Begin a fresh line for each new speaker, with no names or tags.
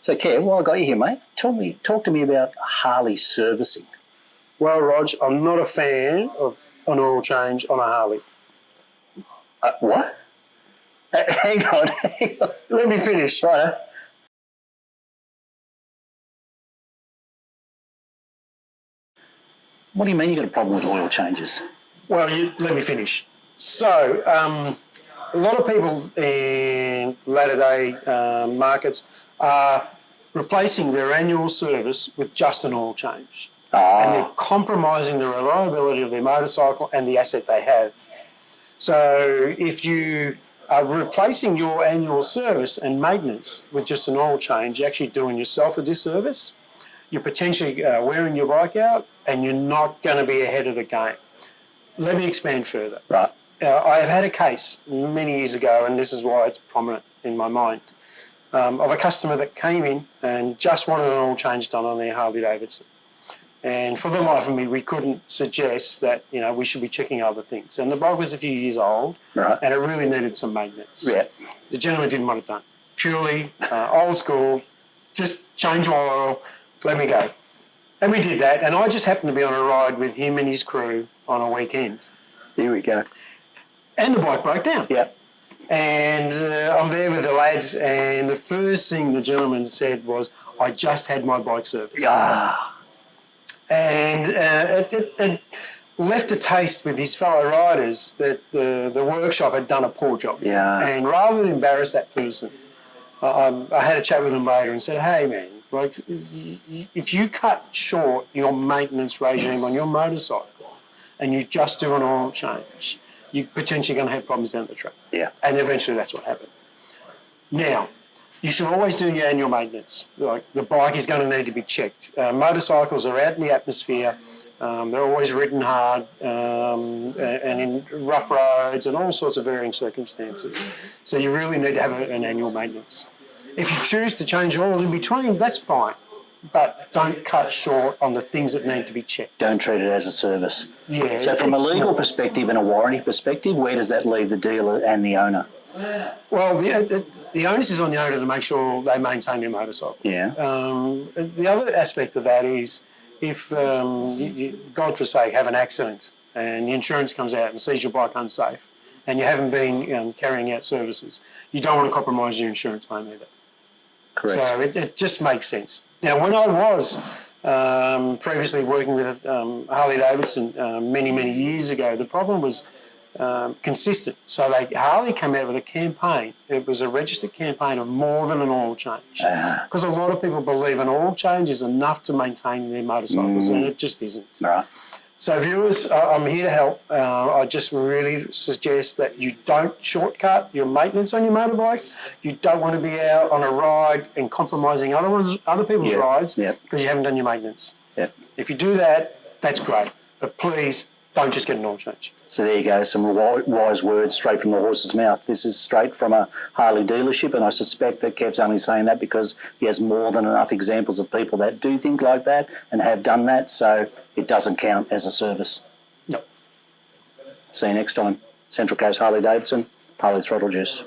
So, Kev, while I got you here, mate, talk to me about Harley servicing.
Well, Rog, I'm not a fan of an oil change on a Harley.
What? Hang on.
Let me finish.
Right. What do you mean you got a problem with oil changes?
Well, let me finish. So, a lot of people in latter-day markets are replacing their annual service with just an oil change. And they're compromising the reliability of their motorcycle and the asset they have. So if you are replacing your annual service and maintenance with just an oil change, you're actually doing yourself a disservice. You're potentially wearing your bike out and you're not going to be ahead of the game. Let me expand further.
Right.
I have had a case many years ago, and this is why it's prominent in my mind, of a customer that came in and just wanted an oil change done on their Harley Davidson. And for the life of me, we couldn't suggest that, we should be checking other things. And the bike was a few years old,
right,
and it really needed some maintenance.
Yeah.
The gentleman didn't want it done. Purely old school, just change my oil, let me go. And we did that, and I just happened to be on a ride with him and his crew on a weekend.
Here we go.
And the bike broke down.
Yeah.
And I'm there with the lads, and the first thing the gentleman said was, I just had my bike serviced.
Ah.
And it left a taste with his fellow riders that the workshop had done a poor job.
Yeah.
And rather than embarrass that person, I had a chat with him later and said, hey, man, like, if you cut short your maintenance regime on your motorcycle and you just do an oil change, you're potentially going to have problems down the track.
Yeah.
And eventually that's what happened. Now, you should always do your annual maintenance. Like, the bike is going to need to be checked. Motorcycles are out in the atmosphere. They're always ridden hard and in rough roads and all sorts of varying circumstances. So you really need to have an annual maintenance. If you choose to change oil in between, that's fine. But don't cut short on the things that need to be checked.
Don't treat it as a service.
Yeah.
So from a legal perspective and a warranty perspective, where does that leave the dealer and the owner?
Well, the onus is on the owner to make sure they maintain their motorcycle.
Yeah.
The other aspect of that is if, you, God forsake, have an accident and the insurance comes out and sees your bike unsafe and you haven't been carrying out services, you don't want to compromise your insurance claim either.
Correct.
So it just makes sense. Now, when I was previously working with Harley Davidson many, many years ago, the problem was consistent. So Harley came out with a campaign. It was a registered campaign of more than an oil change. Because a lot of people believe an oil change is enough to maintain their motorcycles, and it just isn't.
Right.
So viewers, I'm here to help. I just really suggest that you don't shortcut your maintenance on your motorbike. You don't want to be out on a ride and compromising other people's rides because you haven't done your maintenance.
Yep.
If you do that, that's great. But please don't just get an oil change.
So there you go, some wise words straight from the horse's mouth. This is straight from a Harley dealership, and I suspect that Kev's only saying that because he has more than enough examples of people that do think like that and have done that, so it doesn't count as a service.
No.
See you next time. Central Coast Harley Davidson, Harley Throttle Juice.